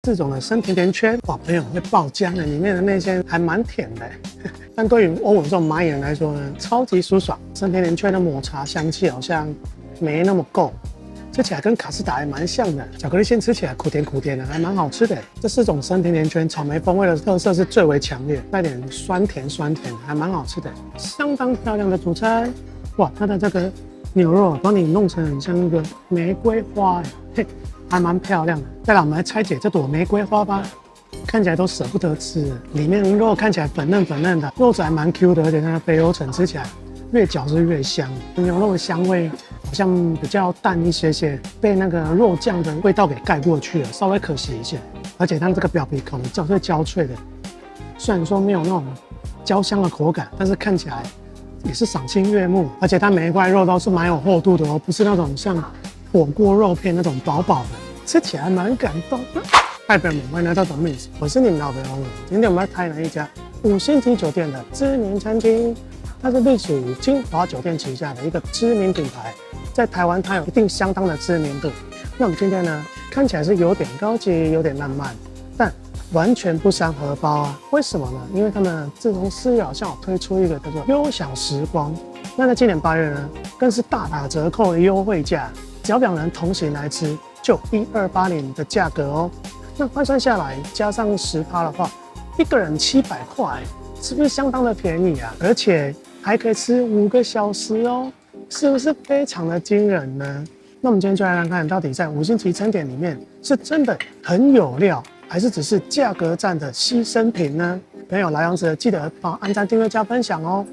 這種的生甜甜圈，哇，朋友會爆漿的，裡面的內餡還蠻甜的。但對於歐文這種螞蟻人來說呢，超級舒爽。生甜甜圈的抹茶香氣好像沒那麼夠，吃起來跟卡士達還蠻像的。巧克力餡吃起來苦甜苦甜的，還蠻好吃的。這4種生甜甜圈，草莓風味的特色是最為強烈，帶點酸甜酸甜，還蠻好吃的。相當漂亮的主菜，哇，它的這個牛肉幫你弄成很像那個玫瑰花，嘿。還蠻漂亮的。再來，我們來拆解這朵玫瑰花吧。看起來都捨不得吃，裡面的肉看起來粉嫩粉嫩的，肉質還蠻 Q 的，而且它的肥油層吃起來越嚼是越香。牛肉的香味好像比較淡一些些，被那個肉醬的味道給蓋過去了，稍微可惜一些。而且它這個表皮可能焦脆焦脆的，雖然說沒有那種焦香的口感，但是看起來也是賞心悅目。而且它每一塊肉都是蠻有厚度的哦，不是那種像火鍋肉片那种薄薄的，吃起來蠻感動的。嗨，朋友們，歡迎來到懂美食，我是你們老朋友。今天我們在台南一家5星級酒店的知名餐廳，它是隸屬於金華酒店旗下的一個知名品牌，在台灣它有一定相當的知名度。那我們今天呢，看起來是有點高級，有點浪漫，但完全不傷荷包啊。為什麼呢？因為他們自從4月好像有推出一個叫做優享時光，那在今年8月呢，更是大打折扣的優惠價。只要2人同行來吃，就1280的價格哦。那換算下來，加上10%的話，一個人700塊，是不是相當的便宜啊？而且還可以吃5個小時哦，是不是非常的驚人呢？那我們今天就來看看，到底在5星級餐點裡面，是真的很有料，還是只是價格戰的犧牲品呢？朋友來陽子記得幫我按讚、訂閱、加分享哦。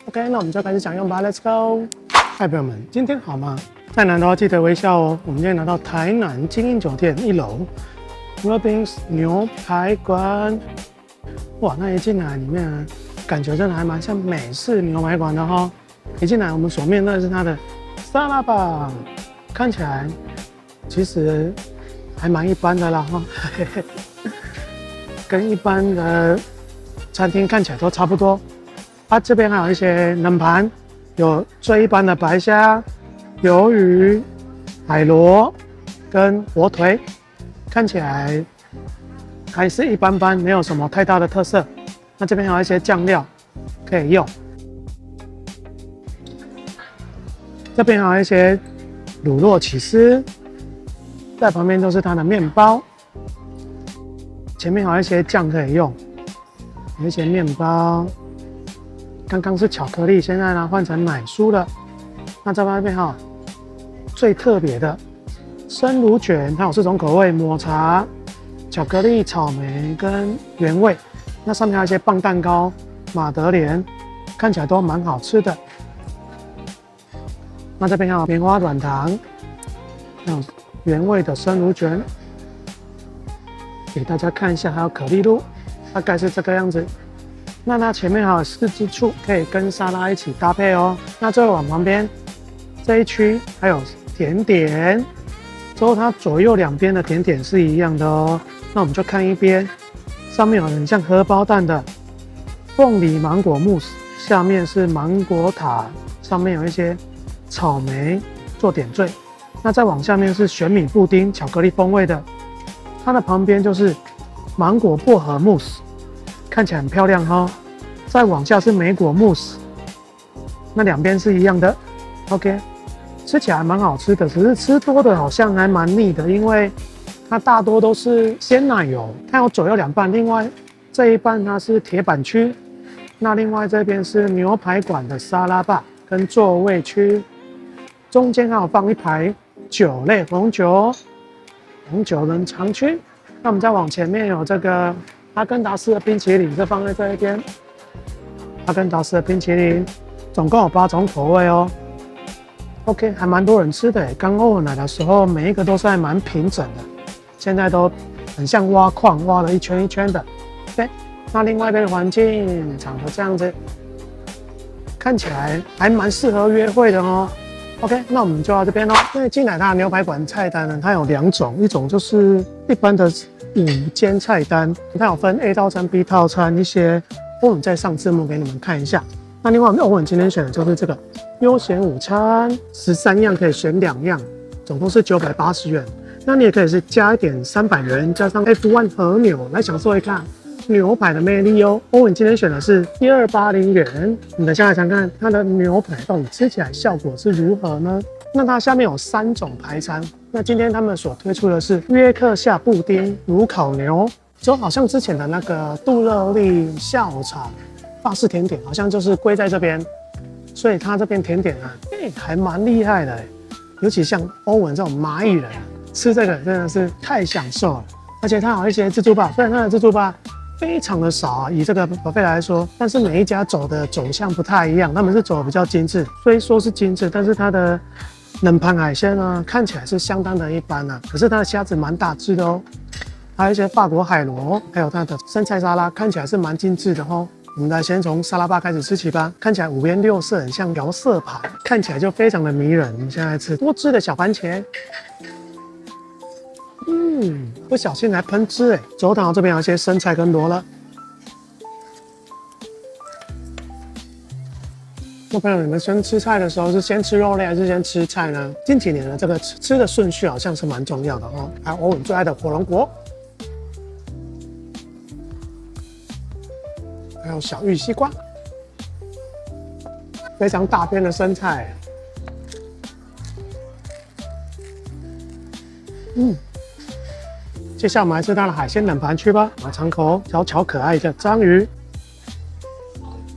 OK， 那我們就開始享用吧 ，Let's go！ 嗨，朋友們，今天好嗎？再難都要記得微笑哦。我們今天來到台南精英酒店1樓 Robins 牛排館。哇，那一進來裡面呢，感覺真的還蠻像美式牛排館的哈。一進來，我們所面對的是它的沙拉吧，看起來其實還蠻一般的啦哈，跟一般的餐廳看起來都差不多。它這邊還有一些冷盤，有最一般的白蝦、魷魚、海螺跟火腿，看起來還是一般般，沒有什麼太大的特色。那這邊還有一些醬料可以用，這邊還有一些乳酪起司，在旁邊都是它的麵包，前面還有一些醬可以用，有一些麵包。剛剛是巧克力，現在呢換成奶酥了。那在外面哈，最特別的生乳捲，它有4種口味：抹茶、巧克力、草莓跟原味。那上面還有一些棒蛋糕、馬德蓮，看起來都蠻好吃的。那這邊還有棉花軟糖，還有原味的生乳捲，給大家看一下。還有可麗露，大概是這個樣子。那它前面還有4支醋，可以跟沙拉一起搭配哦。那最後往旁邊這一區還有甜點，之後它左右兩邊的甜點是一樣的哦。那我們就看一邊，上面有很像荷包蛋的鳳梨芒果慕斯，下面是芒果塔，上面有一些草莓做點綴。那再往下面是玄米布丁，巧克力風味的，它的旁邊就是芒果薄荷慕斯。看起來很漂亮哈、哦，再往下是莓果慕斯，那2邊是一樣的。OK， 吃起來還蠻好吃的，只是吃多的好像還蠻膩的，因為它大多都是鮮奶油。它有左右兩半，另外這一半它是鐵板區，那另外這邊是牛排館的沙拉吧跟座位區，中間還有放一排酒類紅酒冷藏區。那我們再往前面有這個哈根達斯的冰淇淋，就放在這一邊。哈根達斯的冰淇淋總共有8種口味哦。OK， 還蠻多人吃的。剛歐文來的時候，每一個都是還蠻平整的，現在都很像挖礦，挖了一圈一圈的。OK， 那另外一邊的環境長得這樣子，看起來還蠻適合約會的哦。OK， 那我們就到這邊咯。因為進來它的牛排館菜單呢，它有2種，一種就是一般的午間菜單，它有分 A 套餐、B 套餐一些，我们再上字幕給你們看一下。那另外我們今天選的就是這個悠閒午餐，13樣可以選2樣，總共是980元。那你也可以是加一點300元，加上 F1 和牛來享受一下牛排的魅力哦。歐文今天選的是1280元，你等下來嘗看它的牛排到底吃起來效果是如何呢？那它下面有3種排餐，那今天他們所推出的是約克夏布丁、爐烤牛，就好像之前的那個杜樂麗下午茶法式甜點，好像就是歸在這邊，所以它這邊甜點啊，還蠻厲害的，尤其像歐文這種螞蟻人吃這個真的是太享受了，而且它有一些自助吧，雖然它的自助吧非常的少啊，以這個buffet來說，但是每一家走的走向不太一樣，他們是走的比較精緻，雖說是精緻，但是它的冷盤海鮮呢看起來是相當的一般啊，可是它的蝦子蠻大隻的哦，還有一些法國海螺，還有它的生菜沙拉，看起來是蠻精緻的哦。我們來先從沙拉吧開始吃起吧，看起來五顏六色，很像調色盤，看起來就非常的迷人。我們現在吃多汁的小番茄。不小心來噴汁哎！走堂這邊有一些生菜跟羅勒。那朋友，你們先吃菜的時候是先吃肉類還是先吃菜呢？近幾年的這個吃的順序好像是蠻重要的哦。還有歐文最愛的火龍果，還有小玉西瓜，非常大片的生菜。接下來我們来吃它的海鮮冷盤區吧。我們嘗口小巧可愛的章魚，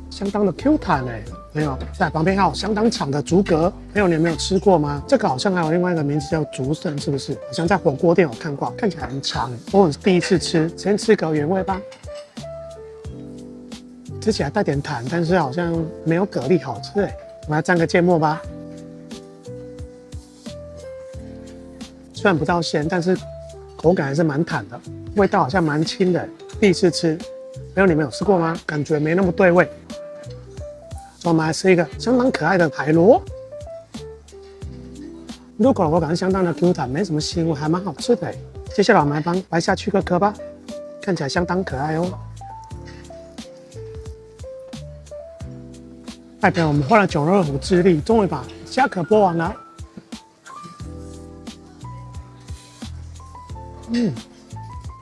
相當的 Q 彈哎。朋友，在旁邊還有相當長的竹蛤，朋友你有沒有吃過嗎？這個好像還有另外一個名字叫竹笙，是不是？好像在火鍋店有看過，看起來很長。我是第一次吃，先吃個原味吧。吃起來帶點彈，但是好像沒有蛤蜊好吃哎。我們來蘸個芥末吧。雖然不到鮮，但是口感還是蠻彈的，味道好像蠻輕的。第一次吃，朋友你們有吃過嗎？感覺沒那麼對味。所以我們來吃一個相當可愛的海螺，入口的口感相當的 Q 彈，沒什麼腥味，還蠻好吃的。接下來我們來幫白蝦去個殼吧，看起來相當可愛哦。代表我們花了9.2虎之力，終於把蝦殼剝完了。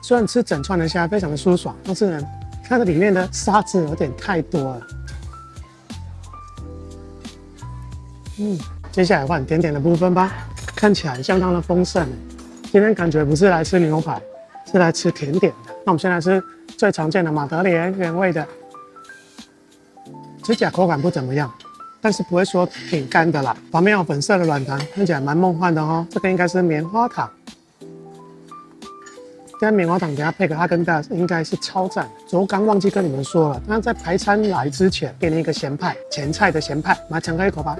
雖然吃整串的蝦非常的舒爽，但是呢，它的裡面的沙子有點太多了。接下來換甜點的部分吧，看起來相當的豐盛。今天感覺不是來吃牛排，是來吃甜點的。那我們先來吃最常見的馬德蓮原味的，吃起來口感不怎麼樣，但是不會說挺乾的啦。旁邊有粉色的軟糖，看起來蠻夢幻的哦。這個應該是棉花糖。這棉花糖給它配個哈根達斯，應該是超讚。我剛忘記跟你們說了，那在排餐來之前給你一個鹹派，前菜的鹹派，我們來嘗開一口吧。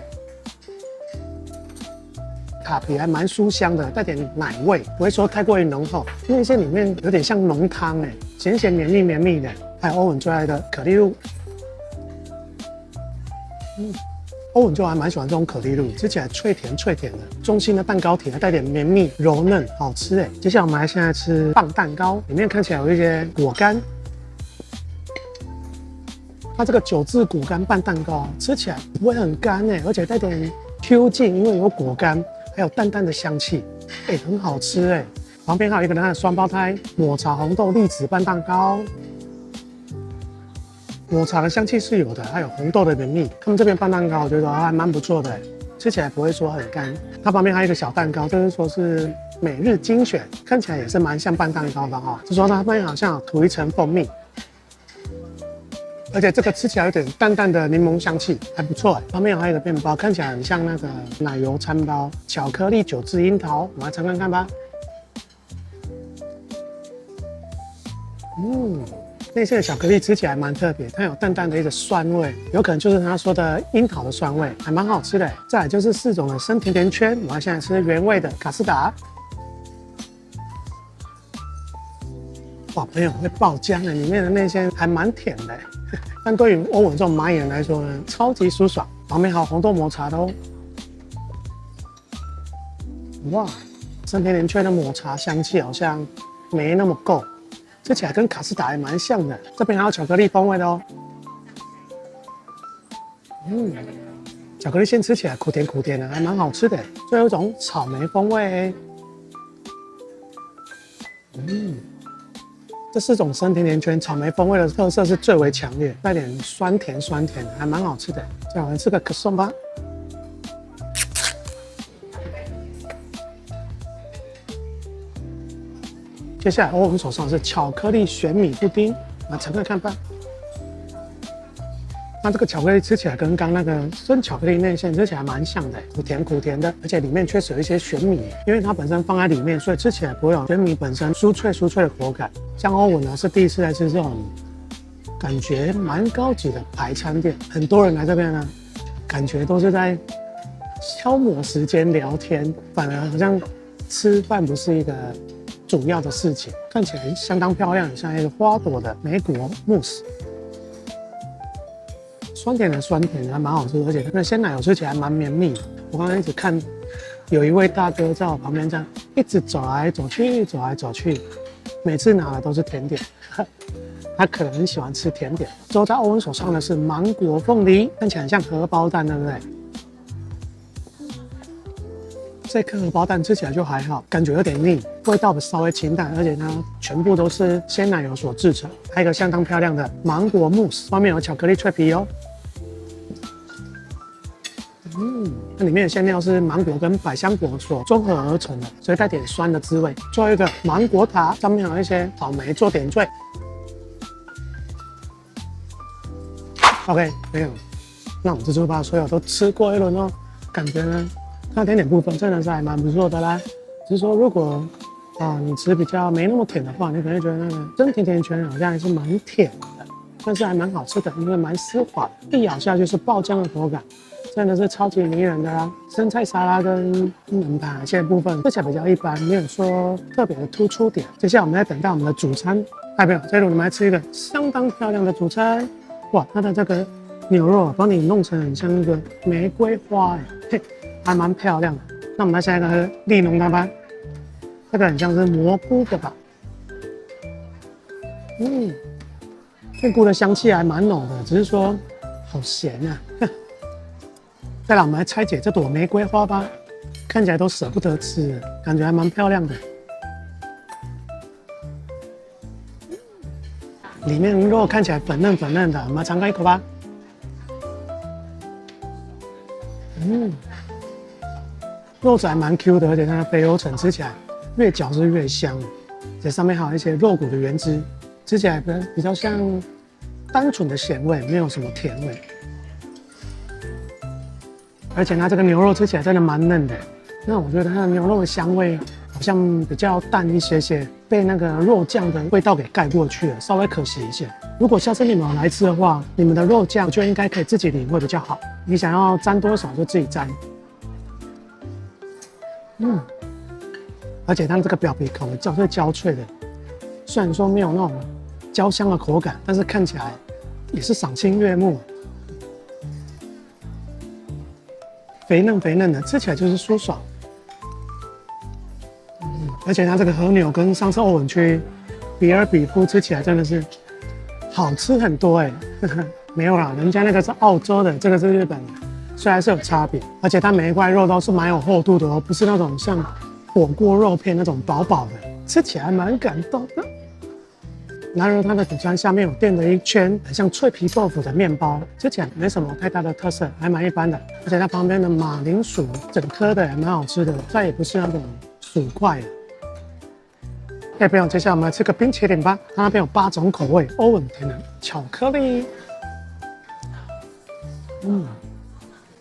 卡皮還蠻酥香的，帶點奶味，不會說太過於濃厚。內餡裡面有點像濃湯哎，鹹鹹綿密綿密的。還有歐文最愛的可麗露，歐文就還蠻喜歡這種可麗露，吃起來脆甜脆甜的，中心的蛋糕體還帶點綿密柔嫩，好吃哎。接下來我們來现在吃棒蛋糕，裡面看起來有一些果乾。它這個9字果乾棒蛋糕吃起来不会很乾哎，而且帶點 Q 勁，因為有果乾，還有淡淡的香氣，很好吃哎。旁邊還有一個它的雙胞胎抹茶紅豆栗子拌蛋糕。抹茶的香氣是有的，還有紅豆的綿密。他們這邊拌蛋糕，我覺得還蠻不錯的，吃起來不會說很乾。它旁邊還有一個小蛋糕，就是說是每日精選，看起來也是蠻像拌蛋糕的哈。就說它旁邊好像有塗一層蜂蜜，而且這個吃起來有點淡淡的檸檬香氣，還不錯。旁邊還有一個麵包，看起來很像那個奶油餐包，巧克力9字櫻桃，我們來嘗看看吧。內餡的巧克力吃起來蠻特別，它有淡淡的一個酸味，有可能就是他說的櫻桃的酸味，還蠻好吃的。再來就是4種的生甜甜圈，我们現在吃原味的卡斯達。哇，朋友會爆漿的，裡面的內餡還蠻甜的，但對於歐文這種螞蟻人來說呢，超級舒爽。旁邊還有紅豆抹茶的哦。哇，生甜甜圈的抹茶香氣好像沒那麼夠。吃起來跟卡斯達也蠻像的，這邊還有巧克力風味的哦。巧克力餡吃起來苦甜苦甜的，還蠻好吃的。最後有一種草莓風味。這4種生甜甜圈，草莓風味的特色是最為強烈，帶點酸甜酸甜的，還蠻好吃的。再我們吃個可頌吧。接下來我們手上是巧克力玄米布丁，來嘗嘗看吧。那這個巧克力吃起來跟剛那個生巧克力內餡吃起來蠻像的，苦甜苦甜的，而且裡面確實有一些玄米，因為它本身放在裡面，所以吃起来不会有玄米本身酥脆的口感。像歐文呢是第一次來吃這種感覺蠻高級的排餐店，很多人來這邊呢，感覺都是在消磨時間聊天，反而好像吃飯不是一個主要的事情。看起來相当漂亮，像一個花朵的莓果慕斯。酸甜的酸甜还蠻好吃的，而且那鮮奶油吃起来蠻绵密的。我刚刚一直看，有一位大哥在我旁邊這樣一直走來走去，走來走去，每次拿的都是甜點。他可能很喜歡吃甜點。之後在歐文手上的是芒果鳳梨，看起來很像荷包蛋，對不對？這顆荷包蛋吃起来就還好，感覺有點膩，味道稍微清淡，而且它全部都是鮮奶油所製成。還有一個相當漂亮的芒果慕斯，外面有巧克力脆皮哦。那裡面的餡料是芒果跟百香果所綜合而成的，所以帶點酸的滋味。最後一個芒果塔，上面有一些草莓做點綴。OK， 沒有，那我們這就把所有都吃過一輪哦。感覺呢，那甜點部分真的是還蠻不錯的啦。只是說如果你吃比較沒那麼甜的話，你可能會覺得那個真甜甜圈好像還是蠻甜的，但是還蠻好吃的，因為蠻絲滑，一咬下就是爆漿的口感。真的是超級迷人的啦！生菜沙拉跟冷盤海鮮的部分吃起来比較一般，沒有說特別的突出點。接下來我們來等待我們的主餐，來，沒有，這裡我們來吃一個相當漂亮的主餐。哇，它的這個牛肉幫你弄成很像那個玫瑰花，嘿，還蠻漂亮的。那我們來下一個利濃湯吧，這個很像是蘑菇的吧？菌菇的香氣還蠻濃的，只是說好鹹啊。再來，我們來拆解這朵玫瑰花吧，看起來都捨不得吃，感覺還蠻漂亮的。裡面肉看起來粉嫩粉嫩的，我們來嘗看一口吧。肉質還蠻 Q 的，而且它的肥油層吃起來越嚼是越香，這上面還有一些肉骨的原汁，吃起來比較像單純的鹹味，沒有什麼甜味。而且它這個牛肉吃起來真的蠻嫩的，那我覺得它的牛肉的香味好像比較淡一些些，被那個肉醬的味道給蓋過去了，稍微可惜一些。如果下次你們有來吃的話，你們的肉醬就應該可以自己淋會比較好，你想要沾多少就自己沾。而且它這個表皮口味焦脆的，雖然說沒有那種焦香的口感，但是看起來也是賞心悅目。肥嫩肥嫩的，吃起來就是舒爽。而且它這個和牛跟上次歐文區比爾比夫吃起來真的是好吃很多哎。沒有啦，人家那個是澳洲的，這個是日本的，雖然是有差別。而且它每一塊肉都是蠻有厚度的哦，不是那種像火鍋肉片那種薄薄的，吃起來蠻感動的。然後它的主餐下面有墊了一圈很像脆皮豆腐的麵包，吃起來沒什麼太大的特色，還蠻一般的。而且它旁邊的馬鈴薯整顆的也蠻好吃的，再也不是那種薯塊了。哎，不用，接下來我們來吃個冰淇淋吧。它那邊有8種口味，歐文甜的巧克力，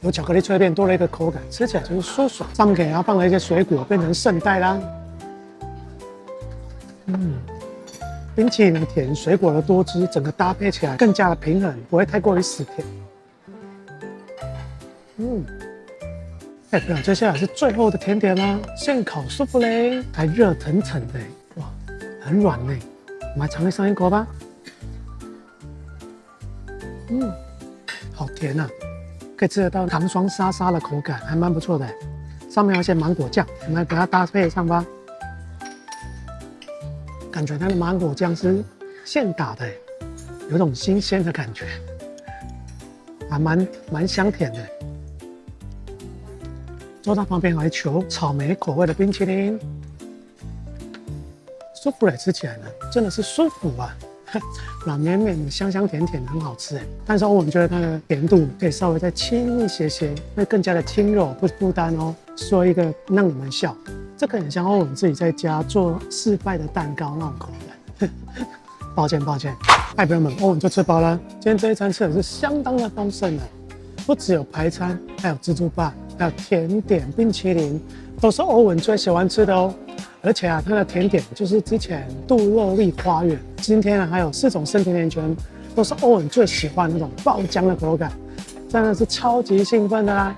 有巧克力脆片，多了一個口感，吃起來就是舒爽。上面給它放了一些水果，变成圣代啦。冰淇淋的甜，水果的多汁，整個搭配起來更加的平衡，不會太過於死甜。哎，不用，接下來是最後的甜點啦，現烤舒芙蕾，還熱騰騰的，哇，很軟呢。我們來嘗上一口吧。好甜啊，可以吃得到糖霜沙沙的口感，還蠻不錯的。上面有一些芒果醬，我們來給它搭配上吧。感覺它的芒果醬是現打的，有種新鮮的感覺，還蠻香甜的。之後它旁邊還有一球草莓口味的冰淇淋，舒芙蕾吃起來呢，真的是舒服啊，軟綿綿的，香香甜甜的，很好吃。但是歐文覺得它的甜度可以稍微再輕一些些，會更加的輕柔，不負擔哦。說一個讓你們笑，這個很像歐文自己在家做失敗的蛋糕那種口感。抱歉，愛朋友們，歐文就吃飽了。今天這一餐吃的是相當的豐盛的，不只有排餐，還有自助吧，還有甜點、冰淇淋，都是歐文最喜歡吃的哦。而且啊，它的甜點就是之前杜洛麗花園，今天啊還有4種生甜甜圈，都是歐文最喜歡那種爆漿的口感，真的是超級興奮的啦。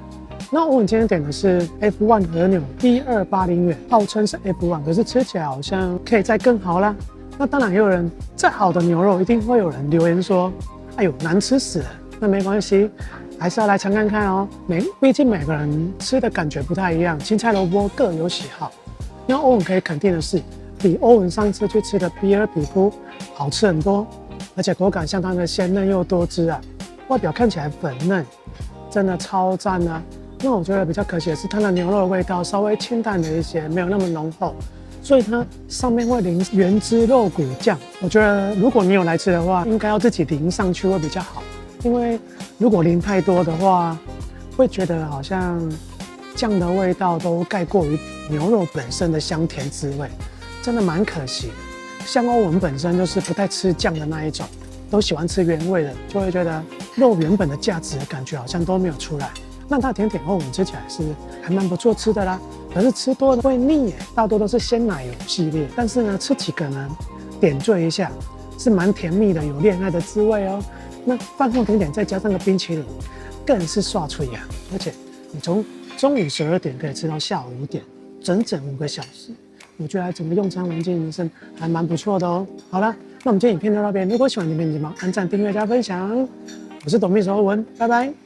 那歐文今天點的是 F1 和牛，1280元，號稱是 F1，可是吃起來好像可以再更好啦。那當然也有人，再好的牛肉一定會有人留言說，哎呦難吃死了。那沒關係，還是要來嘗看看哦。畢竟每個人吃的感覺不太一樣，青菜蘿蔔各有喜好。那歐文可以肯定的是，比歐文上次去吃的比爾比夫好吃很多，而且口感相當的鮮嫩又多汁啊，外表看起來粉嫩，真的超讚啊。那我覺得比較可惜的是，它的牛肉的味道稍微清淡了一些，沒有那麼濃厚，所以它上面會淋原汁肉骨醬。我覺得如果你有來吃的話，應該要自己淋上去會比較好，因為如果淋太多的話，會覺得好像醬的味道都蓋過於牛肉本身的香甜滋味，真的蠻可惜的。像歐文本身就是不太吃醬的那一種，都喜歡吃原味的，就會覺得肉原本的價值感覺好像都沒有出來。那它甜点歐文吃起来是還蠻不錯吃的啦，可是吃多了會膩耶，大多都是鮮奶油系列，但是呢吃幾個呢點綴一下，是蠻甜蜜的，有戀愛的滋味哦。那飯後甜點再加上個冰淇淋，更是刷脆呀！而且你從中午12點可以吃到下午5點，整整5個小時，我覺得整個用餐環境是還蠻不錯的哦。好了，那我們今天影片就到這邊，如果喜歡影片，請幫按讚、訂閱、加分享。我是董秘手歐文，拜拜。